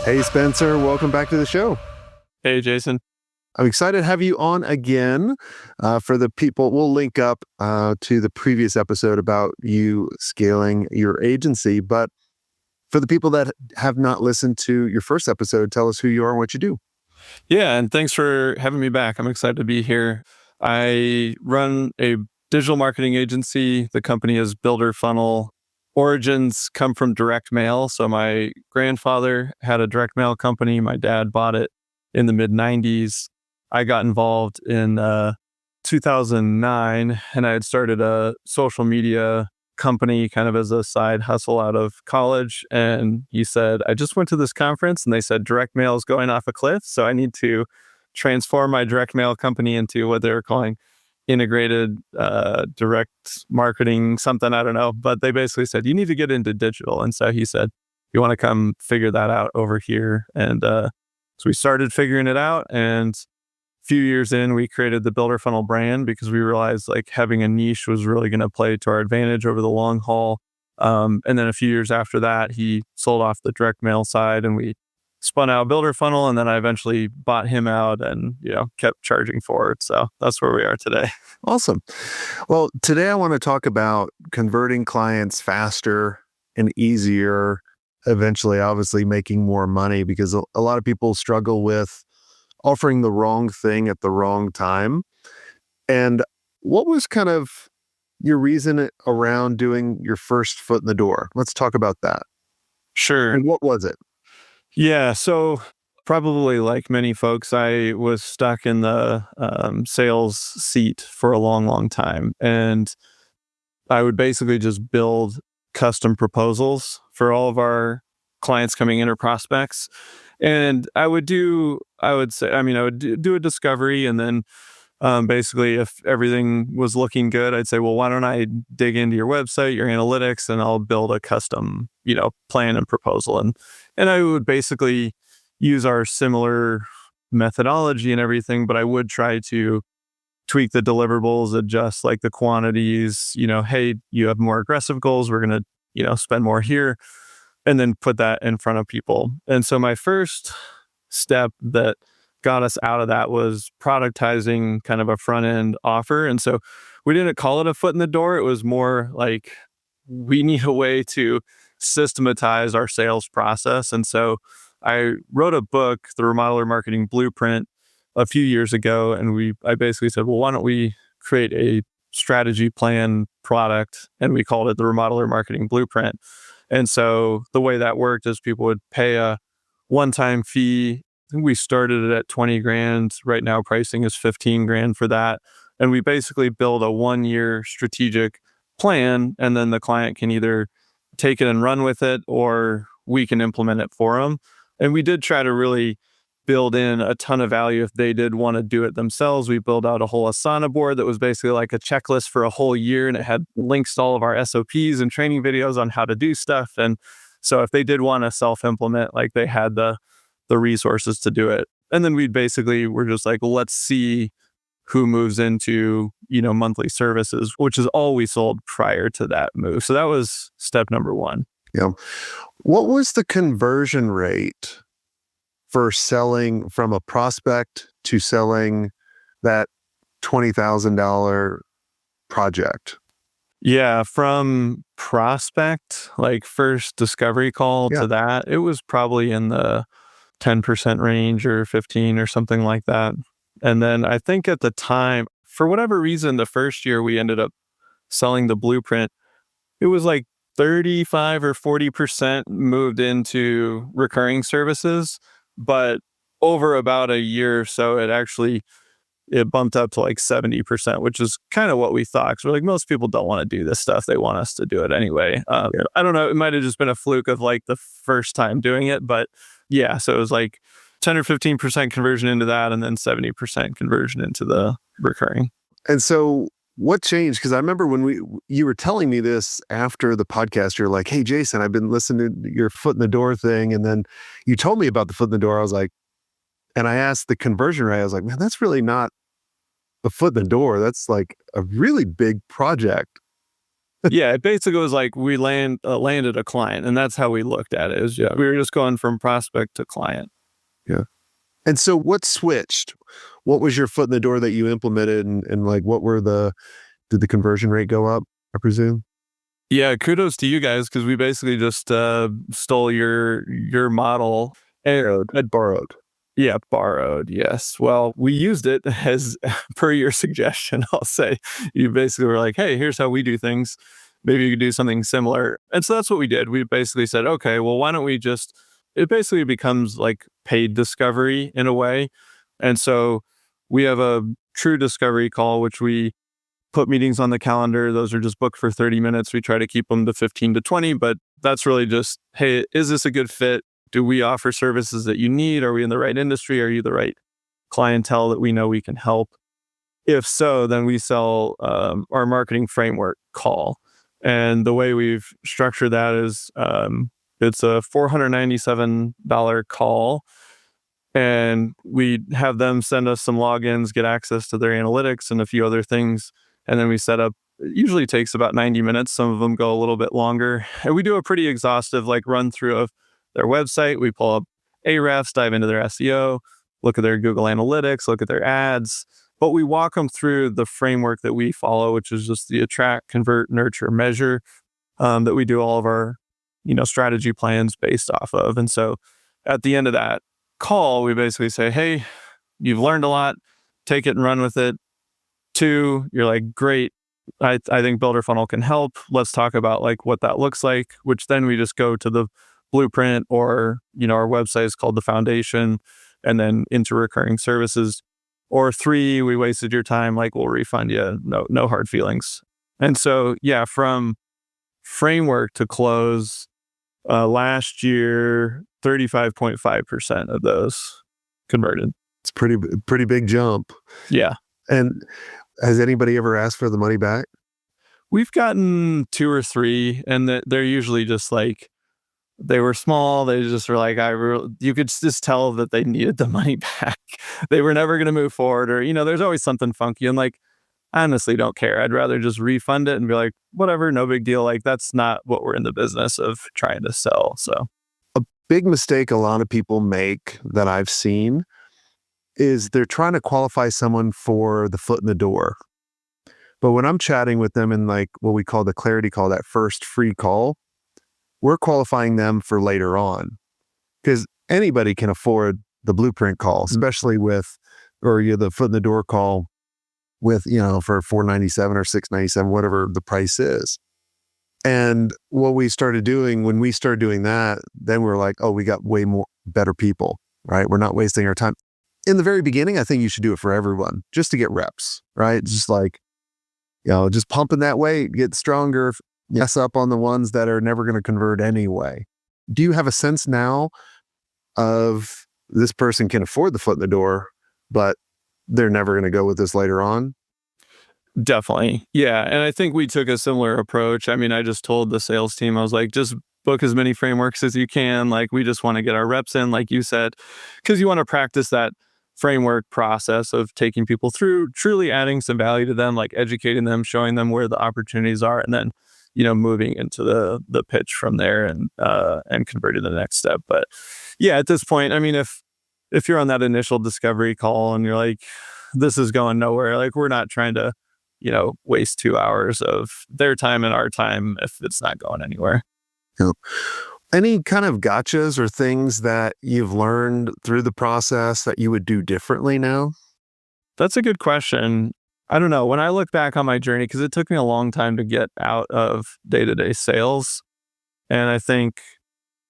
Hey, Spencer, welcome back to the show. Hey, Jason. I'm excited to have you on again. For the people, we'll link up to the previous episode about you scaling your agency. But for the people that have not listened to your first episode, tell us who you are and what you do. Yeah, and thanks for having me back. I'm excited to be here. I run a digital marketing agency. The company is Builder Funnel. Origins come from direct mail. So my grandfather had a direct mail company. My dad bought it in the mid 90s. I got involved in 2009, and I had started a social media company kind of as a side hustle out of college. And he said, I just went to this conference and they said direct mail is going off a cliff. So I need to transform my direct mail company into what they were calling integrated direct marketing, something, I don't know. But they basically said, you need to get into digital. And so he said, you want to come figure that out over here? And so we started figuring it out. And few years in, we created the Builder Funnel brand because we realized like having a niche was really going to play to our advantage over the long haul. And then a few years after that, he sold off the direct mail side and we spun out Builder Funnel. And then I eventually bought him out and, kept charging for it. So that's where we are today. Awesome. Well, today I want to talk about converting clients faster and easier, eventually, obviously making more money, because a lot of people struggle with offering the wrong thing at the wrong time. And what was kind of your reason around doing your first foot in the door? Let's talk about that. Sure. And what was it? Yeah. So probably like many folks, I was stuck in the sales seat for a long, long time. And I would basically just build custom proposals for all of our clients coming in or prospects. And I would do a discovery, and then basically if everything was looking good, I'd say, well, why don't I dig into your website, your analytics, and I'll build a custom, plan and proposal. And I would basically use our similar methodology and everything, but I would try to tweak the deliverables, adjust like the quantities, hey, you have more aggressive goals, we're going to, spend more here, and then put that in front of people. And so my first step that got us out of that was productizing kind of a front end offer. And so we didn't call it a foot in the door. It was more like we need a way to systematize our sales process. And so I wrote a book, The Remodeler Marketing Blueprint, a few years ago. And I basically said, well, why don't we create a strategy plan product? And we called it the Remodeler Marketing Blueprint. And so the way that worked is people would pay a one-time fee. I think we started it at 20 grand. Right now, pricing is 15 grand for that. And we basically build a 1-year strategic plan, and then the client can either take it and run with it, or we can implement it for them. And we did try to really build in a ton of value if they did want to do it themselves. We built out a whole Asana board that was basically like a checklist for a whole year, and it had links to all of our SOPs and training videos on how to do stuff. And so if they did want to self-implement, like they had the resources to do it. And then we're just like, well, let's see who moves into, monthly services, which is all we sold prior to that move. So that was step number one. Yeah. What was the conversion rate for selling from a prospect to selling that $20,000 project? Yeah, from prospect, like first discovery call to that, it was probably in the 10% range or 15 or something like that. And then I think at the time, for whatever reason, the first year we ended up selling the blueprint, it was like 35 or 40% moved into recurring services. But over about a year or so, it bumped up to like 70%, which is kind of what we thought. Because we're like, most people don't want to do this stuff. They want us to do it anyway. I don't know. It might have just been a fluke of like the first time doing it. But yeah, so it was like 10 or 15% conversion into that, and then 70% conversion into the recurring. And so what changed? Because I remember when you were telling me this after the podcast, you're like, hey, Jason, I've been listening to your foot in the door thing. And then you told me about the foot in the door. I was like, and I asked the conversion rate. I was like, man, that's really not a foot in the door. That's like a really big project. Yeah, it basically was like we landed a client, and that's how we looked at it. Is we were just going from prospect to client. Yeah. And so what switched? What was your foot in the door that you implemented, and like did the conversion rate go up, I presume? Yeah, kudos to you guys because we basically just stole your model. Borrowed. Yeah, borrowed. Yes. Well, we used it as per your suggestion. I'll say you basically were like, "Hey, here's how we do things. Maybe you could do something similar." And so that's what we did. We basically said, "Okay, well, why don't we just?" It basically becomes like paid discovery in a way, and so we have a true discovery call, which we put meetings on the calendar. Those are just booked for 30 minutes. We try to keep them to 15 to 20, but that's really just, hey, is this a good fit? Do we offer services that you need? Are we in the right industry? Are you the right clientele that we know we can help? If so, then we sell our marketing framework call. And the way we've structured that is it's a $497 call. And we have them send us some logins, get access to their analytics and a few other things. And then we set up, it usually takes about 90 minutes. Some of them go a little bit longer. And we do a pretty exhaustive like run through of their website. We pull up Ahrefs, dive into their SEO, look at their Google Analytics, look at their ads. But we walk them through the framework that we follow, which is just the attract, convert, nurture, measure that we do all of our strategy plans based off of. And so at the end of that call, we basically say, hey, you've learned a lot, take it and run with it. 2, you're like, great, I think Builder Funnel can help. Let's talk about like what that looks like, which then we just go to the blueprint or, our website is called The Foundation and then into recurring services. Or 3, we wasted your time, like we'll refund you, no hard feelings. And so, yeah, from framework to close, last year, 35.5% of those converted. It's pretty big jump. Yeah. And has anybody ever asked for the money back? We've gotten 2 or 3, and they're usually just like, they were small. They just were like, you could just tell that they needed the money back. They were never going to move forward, or, there's always something funky. And like, I honestly don't care. I'd rather just refund it and be like, whatever, no big deal. Like, that's not what we're in the business of trying to sell. So a big mistake a lot of people make that I've seen is they're trying to qualify someone for the foot in the door. But when I'm chatting with them in like what we call the clarity call, that first free call, we're qualifying them for later on, because anybody can afford the blueprint call, especially the foot in the door call with, for $497 or $697, whatever the price is. And what we started doing when we started doing that, then we're like, oh, we got way more better people, right? We're not wasting our time. In the very beginning, I think you should do it for everyone just to get reps, right? Just like, just pumping that weight, get stronger, mess up on the ones that are never going to convert anyway. Do you have a sense now of this person can afford the foot in the door, but they're never going to go with this later on? Definitely. Yeah. And I think we took a similar approach. I mean, I just told the sales team, I was like, just book as many frameworks as you can. Like, we just want to get our reps in, like you said, because you want to practice that framework process of taking people through, truly adding some value to them, like educating them, showing them where the opportunities are, and then, moving into the pitch from there and converting to the next step. But yeah, at this point, I mean, if you're on that initial discovery call and you're like, this is going nowhere, like, we're not trying to, waste 2 hours of their time and our time if it's not going anywhere. Yeah. Any kind of gotchas or things that you've learned through the process that you would do differently now? That's a good question. I don't know. When I look back on my journey, because it took me a long time to get out of day-to-day sales, and I think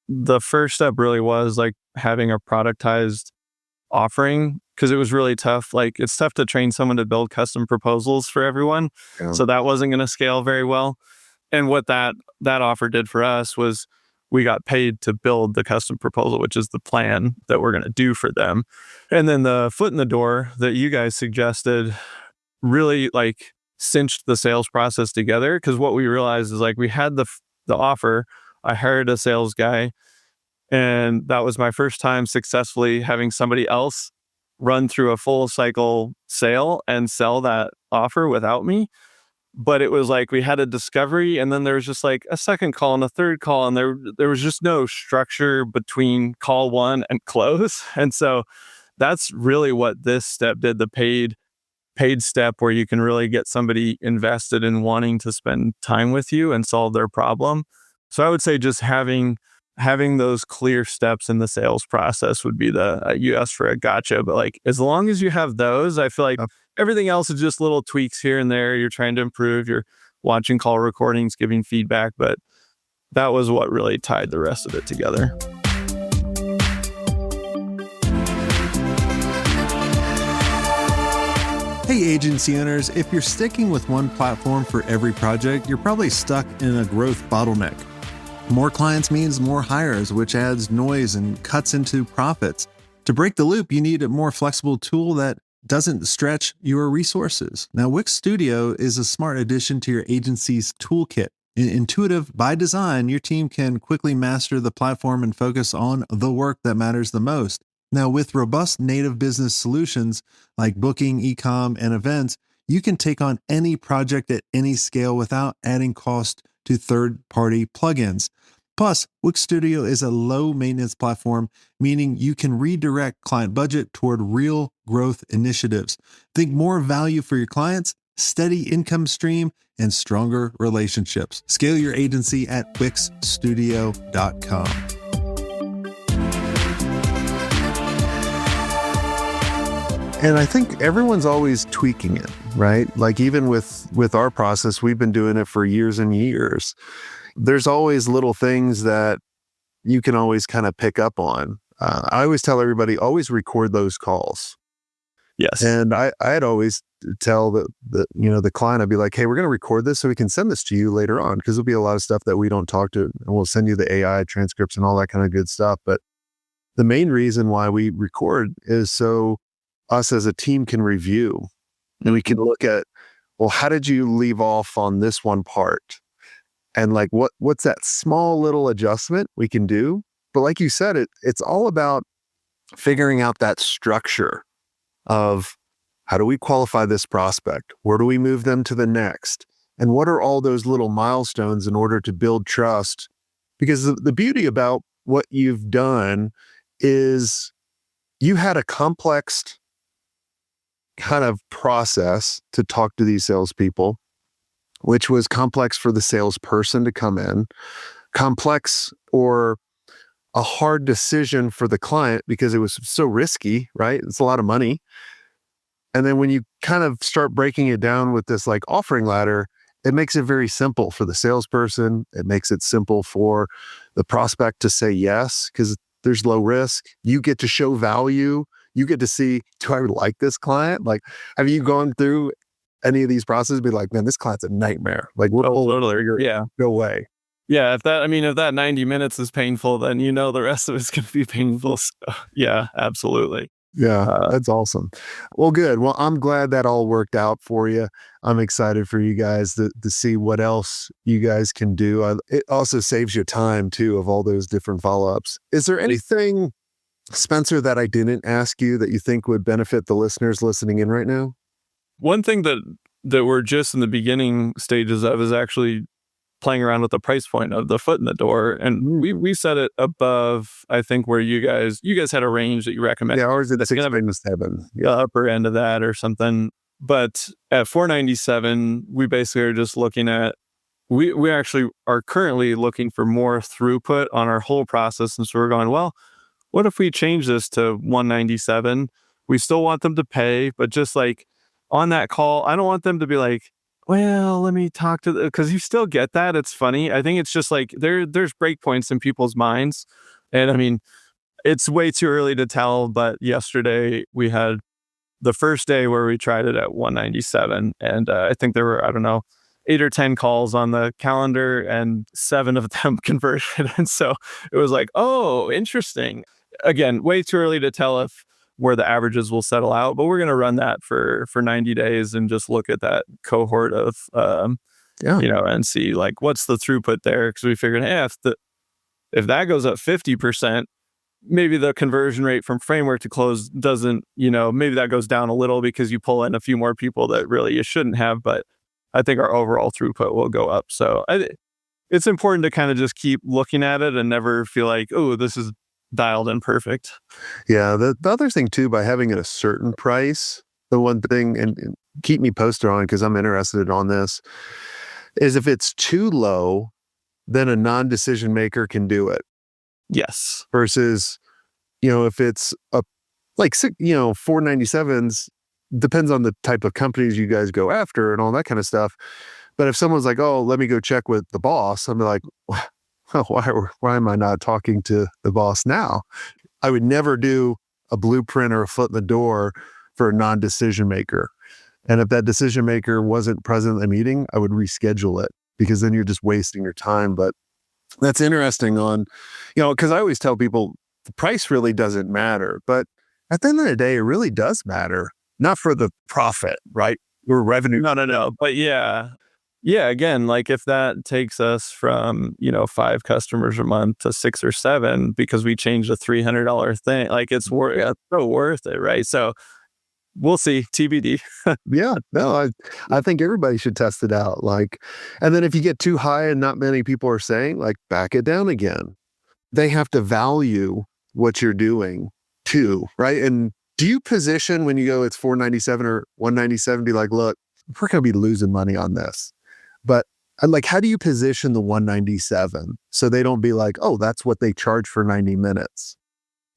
the first step really was like having a productized offering, because it was really tough. Like, it's tough to train someone to build custom proposals for everyone. Yeah. So that wasn't going to scale very well. And what that offer did for us was we got paid to build the custom proposal, which is the plan that we're going to do for them. And then the foot in the door that you guys suggested really like cinched the sales process together. Because what we realized is like we had the offer. I hired a sales guy, and that was my first time successfully having somebody else run through a full cycle sale and sell that offer without me. but it was like we had a discovery, and then there was just like a second call and a third call, and there was just no structure between call one and close. And so that's really what this step did, the paid step, where you can really get somebody invested in wanting to spend time with you and solve their problem. So I would say just having those clear steps in the sales process would be the you asked for a gotcha, but like as long as you have those, I feel like everything else is just little tweaks here and there. You're trying to improve, you're watching call recordings, giving feedback, but that was what really tied the rest of it together. Hey, agency owners, if you're sticking with one platform for every project, you're probably stuck in a growth bottleneck. More clients means more hires, which adds noise and cuts into profits. To break the loop, you need a more flexible tool that doesn't stretch your resources. Now, Wix Studio is a smart addition to your agency's toolkit. Intuitive by design, your team can quickly master the platform and focus on the work that matters the most. Now, with robust native business solutions like booking, e-com, and events, you can take on any project at any scale without adding cost to third-party plugins. Plus, Wix Studio is a low-maintenance platform, meaning you can redirect client budget toward real growth initiatives. Think more value for your clients, steady income stream, and stronger relationships. Scale your agency at wixstudio.com. And I think everyone's always tweaking it, right? Like even with our process, we've been doing it for years and years. There's always little things that you can always kind of pick up on. I always tell everybody, always record those calls. Yes. And I'd always tell the client, I'd be like, hey, we're going to record this so we can send this to you later on, because there'll be a lot of stuff that we don't talk to, and we'll send you the AI transcripts and all that kind of good stuff. But the main reason why we record is so us as a team can review, and we can look at, well, how did you leave off on this one part? And like, what's that small little adjustment we can do? But like you said, it's all about figuring out that structure of how do we qualify this prospect? Where do we move them to the next? And what are all those little milestones in order to build trust? Because the beauty about what you've done is you had a complex kind of process to talk to these salespeople, which was complex for the salesperson to come in, complex or a hard decision for the client because it was so risky, right? It's a lot of money. And then when you kind of start breaking it down with this like offering ladder, it makes it very simple for the salesperson. It makes it simple for the prospect to say yes, because there's low risk. You get to show value. You get to see, do I like this client? Like, have you gone through any of these processes? Be like, man, this client's a nightmare. Like, we'll Totally. Yeah. go away. Yeah. If that 90 minutes is painful, then the rest of it's going to be painful. So, yeah, absolutely. Yeah, that's awesome. Well, good. Well, I'm glad that all worked out for you. I'm excited for you guys to see what else you guys can do. It also saves you time too of all those different follow-ups. Is there anything, Spencer, that I didn't ask you that you think would benefit the listeners listening in right now? One thing that we're just in the beginning stages of is actually playing around with the price point of the foot in the door, and we set it above, I think, where you guys had a range that you recommend. Yeah, ours is that's 6 to 7. The upper end of that or something. But at $497, we basically are just looking at, we actually are currently looking for more throughput on our whole process, and so we're going, well, what if we change this to $197? We still want them to pay, but just like on that call, I don't want them to be like, well, let me talk to because you still get that. It's funny. I think it's just like there's breakpoints in people's minds. And I mean, it's way too early to tell, but yesterday we had the first day where we tried it at 197. And I think there were, I don't know, 8 or 10 calls on the calendar and 7 of them converted. And so it was like, oh, interesting. Again, way too early to tell if where the averages will settle out, but we're going to run that for 90 days and just look at that cohort of, and see like, what's the throughput there? Because we figured, hey, if that goes up 50%, maybe the conversion rate from framework to close doesn't, maybe that goes down a little because you pull in a few more people that really you shouldn't have. But I think our overall throughput will go up. So it's important to kind of just keep looking at it and never feel like, oh, this is dialed in perfect. Yeah. The other thing too, by having it a certain price, the one thing, and keep me posted on because I'm interested on this, is if it's too low, then a non-decision maker can do it. Yes. Versus, if it's like, 497s, depends on the type of companies you guys go after and all that kind of stuff. But if someone's like, oh, let me go check with the boss, I'm like, why am I not talking to the boss now? I would never do a blueprint or a foot in the door for a non-decision maker. And if that decision maker wasn't present in the meeting, I would reschedule it because then you're just wasting your time. But that's interesting because I always tell people the price really doesn't matter. But at the end of the day, it really does matter. Not for the profit, right? Or revenue. No. But yeah, again, like if that takes us from, 5 customers a month to 6 or 7 because we changed a $300 thing, like it's so worth it, right? So we'll see, TBD. Yeah, no, I think everybody should test it out. And then if you get too high and not many people are saying, back it down again. They have to value what you're doing too, right? And do you position when you go, it's 497 or 197, be like, look, we're going to be losing money on this. But how do you position the 197 so they don't be like, oh, that's what they charge for 90 minutes?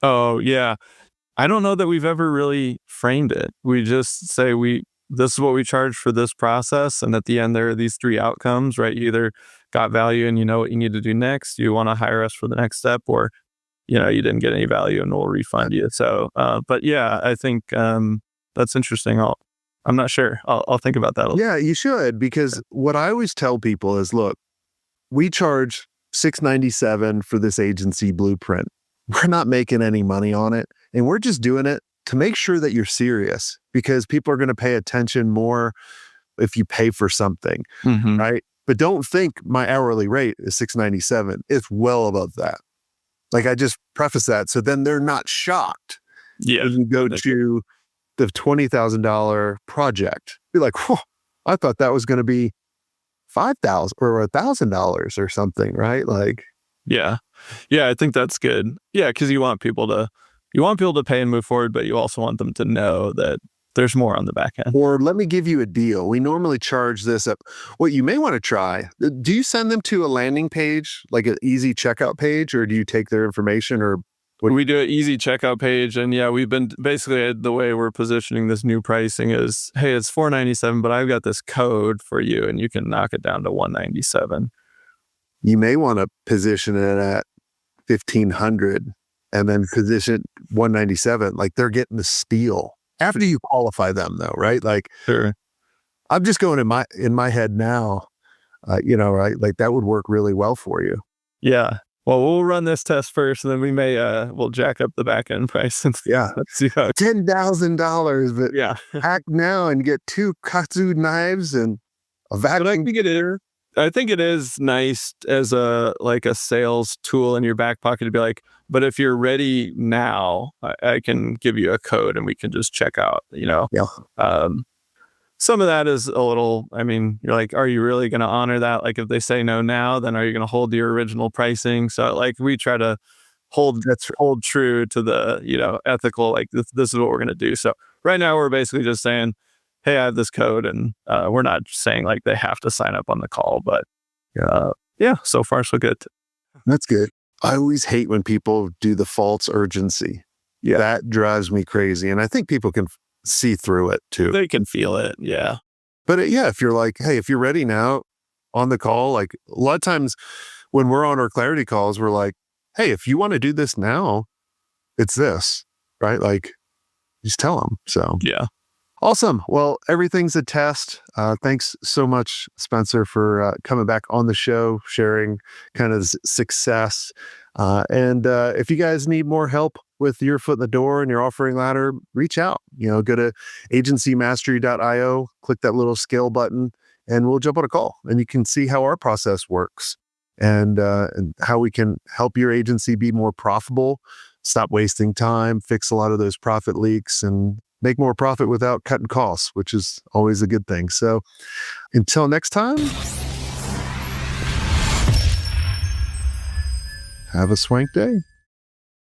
Oh, yeah. I don't know that we've ever really framed it. We just say this is what we charge for this process. And at the end, there are these 3 outcomes, right? You either got value and you know what you need to do next. You want to hire us for the next step, or, you didn't get any value and we'll refund you. So, but yeah, I think that's interesting. I'm not sure. I'll think about that. Yeah, you should, because what I always tell people is, look, we charge $697 for this agency blueprint. We're not making any money on it. And we're just doing it to make sure that you're serious, because people are going to pay attention more if you pay for something, right? But don't think my hourly rate is $697. It's well above that. I just preface that. So then they're not shocked. Yeah. When you go to the $20,000 project, be like, whoa, I thought that was going to be $5,000 or $1,000 or something, right? Yeah, I think that's good. Yeah, because you want people to pay and move forward, but you also want them to know that there's more on the back end. Or let me give you a deal. We normally charge this up. What you may want to try, do you send them to a landing page, like an easy checkout page, or do you take their information? Or we do an easy checkout page. And yeah, we've been basically, the way we're positioning this new pricing is, hey, it's $497, but I've got this code for you and you can knock it down to $197. You may want to position it at $1,500 and then position $197. They're getting the steal after you qualify them, though, right? Sure. I'm just going in my head now, right? That would work really well for you. Yeah. Well, we'll run this test first, and then we may we'll jack up the back end price. Yeah, let's see how $10,000, but yeah, act now and get 2 katsu knives and a vacuum. I think it is nice as a sales tool in your back pocket to be like, but if you're ready now, I can give you a code and we can just check out, Yeah. Some of that is a little, you're like, are you really going to honor that? If they say no now, then are you going to hold your original pricing? So we try to hold true to the, ethical, this is what we're going to do. So right now we're basically just saying, hey, I have this code, and we're not saying they have to sign up on the call, but yeah, so far so good. That's good. I always hate when people do the false urgency. Yeah. That drives me crazy. And I think people can see through it too. They can feel it. Yeah. But if you're like, hey, if you're ready now on the call, a lot of times when we're on our clarity calls, we're like, hey, if you want to do this now, it's this, right? Just tell them. So yeah. Awesome. Well, everything's a test. Thanks so much, Spencer, for coming back on the show, sharing kind of success. And if you guys need more help with your foot in the door and your offering ladder, reach out. Go to agencymastery.io, click that little scale button, and we'll jump on a call. And you can see how our process works and how we can help your agency be more profitable, stop wasting time, fix a lot of those profit leaks, and make more profit without cutting costs, which is always a good thing. So until next time, have a swank day.